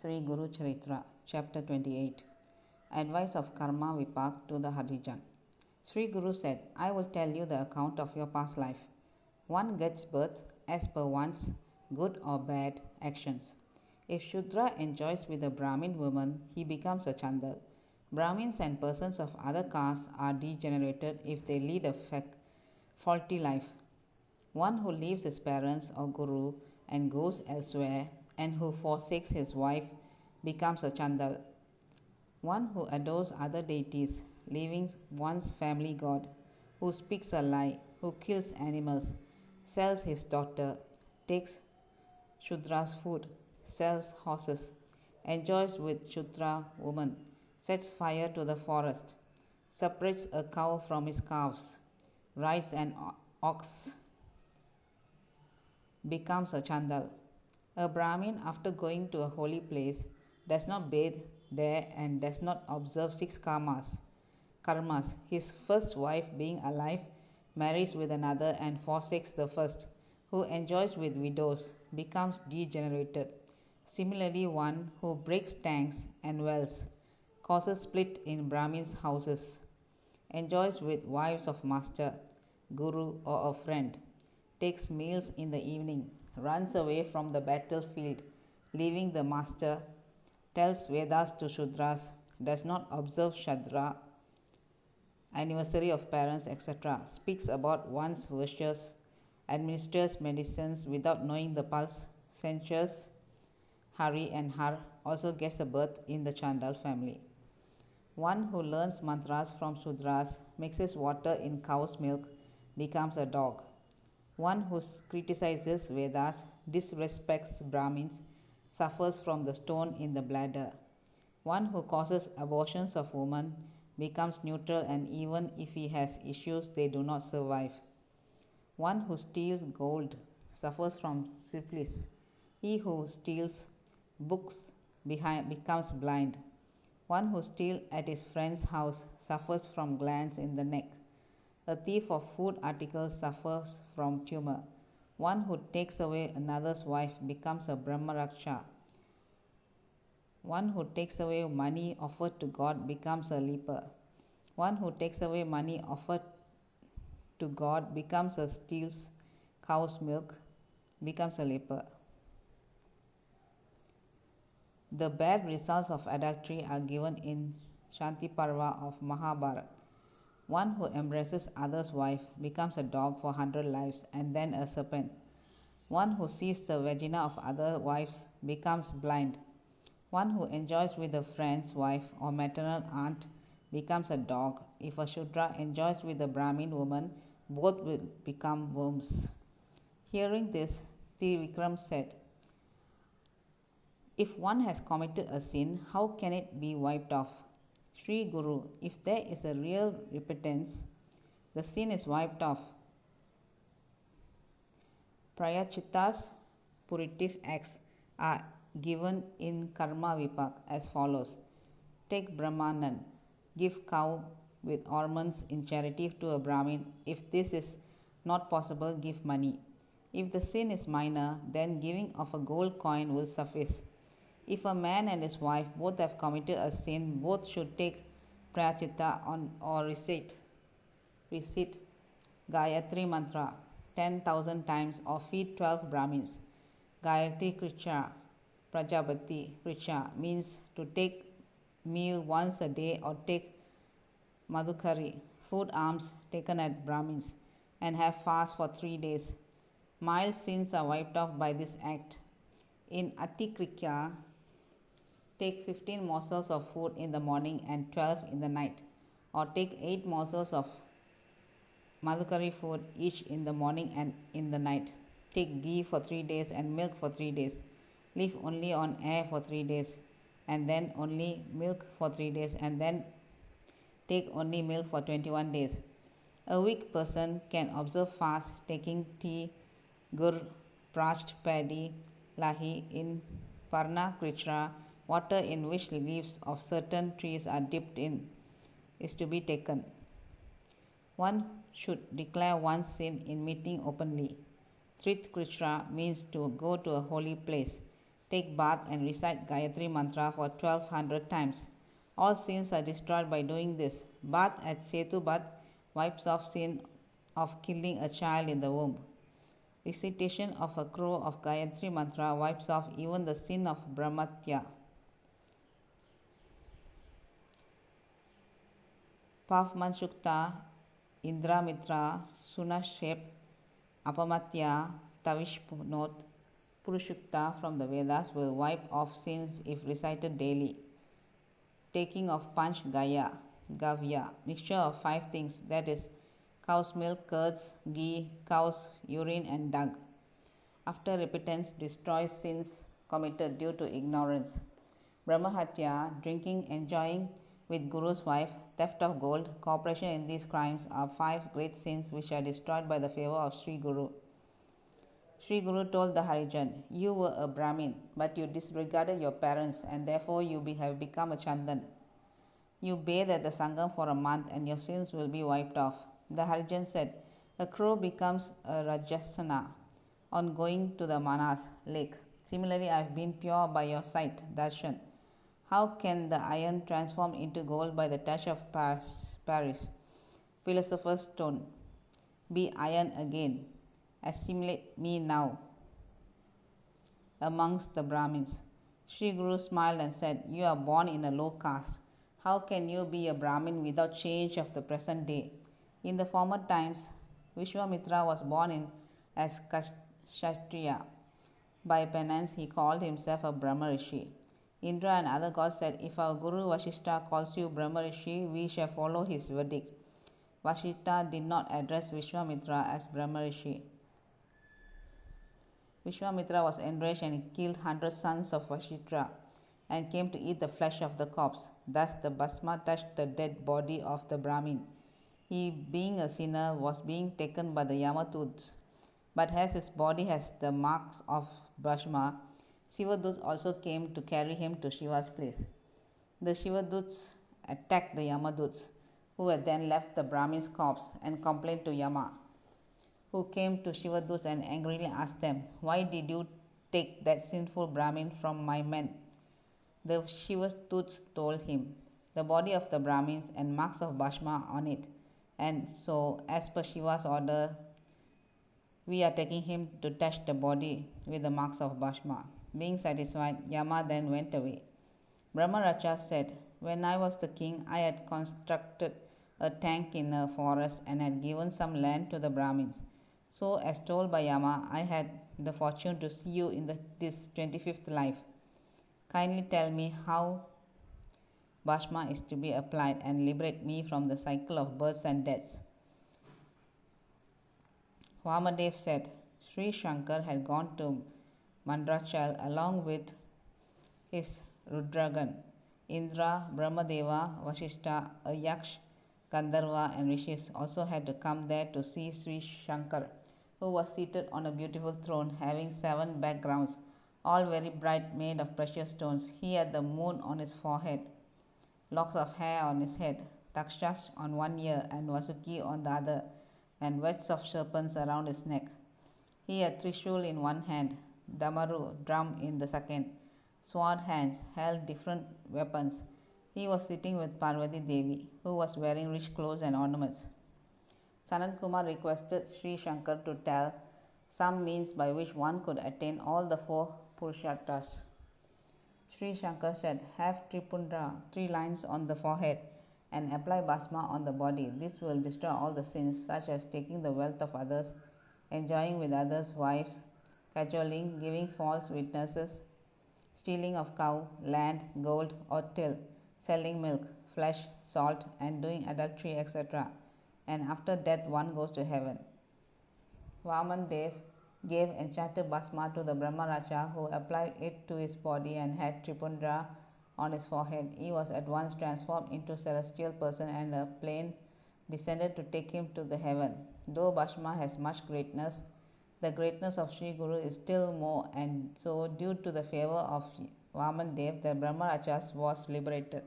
Sri Guru Charitra, Chapter 28. Advice of Karma Vipak to the Harijan. Sri Guru said, I will tell you the account of your past life. One gets birth as per one's good or bad actions. If Shudra enjoys with a Brahmin woman, he becomes a Chandal. Brahmins and persons of other castes are degenerated if they lead a faulty life. One who leaves his parents or guru and goes elsewhere, and who forsakes his wife, becomes a Chandal. One who adores other deities, leaving one's family god, who speaks a lie, who kills animals, sells his daughter, takes Shudra's food, sells horses, enjoys with Shudra woman, sets fire to the forest, separates a cow from his calves, rides an ox, becomes a Chandal. A Brahmin, after going to a holy place, does not bathe there and does not observe six karmas. His first wife, being alive, marries with another and forsakes the first, who enjoys with widows, becomes degenerated. Similarly, one who breaks tanks and wells, causes split in Brahmins' houses, enjoys with wives of master, guru, or a friend, takes meals in the evening, runs away from the battlefield, leaving the master, tells Vedas to Shudras, does not observe Shadra, anniversary of parents, etc., speaks about one's virtues, administers medicines without knowing the pulse, censures Hari and Har, also gets a birth in the Chandal family. One who learns mantras from Shudras, mixes water in cow's milk, becomes a dog. One who criticizes Vedas, disrespects Brahmins, suffers from the stone in the bladder. One who causes abortions of women becomes neutral, and even if he has issues, they do not survive. One who steals gold suffers from syphilis. He who steals books becomes blind. One who steals at his friend's house suffers from glands in the neck. A thief of food articles suffers from tumor. One who takes away another's wife becomes a Brahmaraksha. One who takes away money offered to God becomes a leper. One who takes away money offered to God becomes a steals cow's milk, becomes a leper. The bad results of adultery are given in Shanti Parva of Mahabharata. One who embraces others' wife becomes a dog for 100 lives and then a serpent. One who sees the vagina of other wives becomes blind. One who enjoys with a friend's wife or maternal aunt becomes a dog. If a Shudra enjoys with a Brahmin woman, both will become worms. Hearing this, Trivikram said, if one has committed a sin, how can it be wiped off? Sri Guru, if there is a real repentance, the sin is wiped off. Prayachittas, purgative acts, are given in Karma Vipak as follows. Take Brahmanan, give cow with ornaments in charity to a Brahmin. If this is not possible, give money. If the sin is minor, then giving of a gold coin will suffice. If a man and his wife both have committed a sin, both should take prayachitta on or recite Gayatri mantra 10,000 times or feed 12 Brahmins. Gayatri Kricha, Prajapati Kricha means to take meal once a day or take madhukari, food alms taken at Brahmins, and have fast for 3 days. Mild sins are wiped off by this act. In Atikrikya, take 15 morsels of food in the morning and 12 in the night, or take 8 morsels of madhukari food each in the morning and in the night. Take ghee for 3 days and milk for 3 days. Live only on air for 3 days, and then only milk for 3 days, and then take only milk for 21 days. A weak person can observe fast, taking tea, gur, parched paddy, lahi in Parna Kritra, water in which the leaves of certain trees are dipped in, is to be taken. One should declare one's sin in meeting openly. Trit Kritra means to go to a holy place, take bath and recite Gayatri Mantra for 1200 times. All sins are destroyed by doing this. Bath at Setu Bath wipes off sin of killing a child in the womb. Recitation of a crow of Gayatri Mantra wipes off even the sin of Brahmatya. Pavmanshukta, Indramitra, Sunashep, Apamatya, Tavishpunot, Purushukta from the Vedas will wipe off sins if recited daily. Taking of Panch Gaya, Gavya, mixture of 5 things, that is, cow's milk, curds, ghee, cow's urine, and dung. After repentance, destroys sins committed due to ignorance. Brahmahatya, drinking, enjoying with Guru's wife, theft of gold, cooperation in these crimes are 5 great sins which are destroyed by the favor of Sri Guru. Sri Guru told the Harijan, "You were a Brahmin, but you disregarded your parents and therefore you have become a Chandan. You bathe at the Sangam for a month and your sins will be wiped off." The Harijan said, "A crow becomes a Rajasana on going to the Manas lake. Similarly, I have been pure by your sight, Darshan. How can the iron transform into gold by the touch of Paris? Philosopher's stone. Be iron again. Assimilate me now amongst the Brahmins." Sri Guru smiled and said, "You are born in a low caste. How can you be a Brahmin without change of the present day? In the former times, Vishwamitra was born in as Kshatriya. By penance, he called himself a Brahma Rishi. Indra and other gods said, if our Guru Vashishta calls you Brahma Rishi, we shall follow his verdict. Vashishta did not address Vishwamitra as Brahma Rishi. Vishwamitra was enraged and killed 100 sons of Vashishta and came to eat the flesh of the corpse. Thus the Bhasma touched the dead body of the Brahmin. He, being a sinner, was being taken by the Yamaduts. But as his body has the marks of Bhasma, Shivaduts also came to carry him to Shiva's place. The Shivaduts attacked the Yamaduts, who had then left the Brahmin's corpse, and complained to Yama, who came to Shivaduts and angrily asked them, "Why did you take that sinful Brahmin from my men?" The Shivaduts told him, "The body of the Brahmins and marks of Bhasma on it, and so, as per Shiva's order, we are taking him to touch the body with the marks of Bhasma." Being satisfied, Yama then went away. Brahmaraja said, "When I was the king, I had constructed a tank in a forest and had given some land to the Brahmins. So, as told by Yama, I had the fortune to see you in this 25th life. Kindly tell me how Bhasma is to be applied and liberate me from the cycle of births and deaths." Vamadev said, Sri Shankar had gone to Mandrachal along with his Rudragan, Indra, Brahmadeva, Vashishta, a Yaksh, Gandharva and Rishis also had to come there to see Sri Shankar, who was seated on a beautiful throne having 7 backgrounds, all very bright, made of precious stones. He had the moon on his forehead, locks of hair on his head, Takshas on one ear and Vasuki on the other, and wedges of serpents around his neck. He had Trishul in one hand, Damaru, drum in the second. Sword hands held different weapons. He was sitting with Parvati Devi, who was wearing rich clothes and ornaments. Sanat Kumar requested Sri Shankar to tell some means by which one could attain all the 4 Purusharthas. Sri Shankar said, "Have Tripundra, 3 lines on the forehead, and apply Bhasma on the body. This will destroy all the sins, such as taking the wealth of others, enjoying with others' wives, cajoling, giving false witnesses, stealing of cow, land, gold or till, selling milk, flesh, salt, and doing adultery, etc. And after death one goes to heaven." Vaman Dev gave enchanted Bhasma to the Brahmaraja, who applied it to his body and had Tripundra on his forehead. He was at once transformed into a celestial person, and a plane descended to take him to the heaven. Though Bhasma has much greatness, the greatness of Sri Guru is still more, and so due to the favor of Vaman Dev, the Brahmaraja was liberated.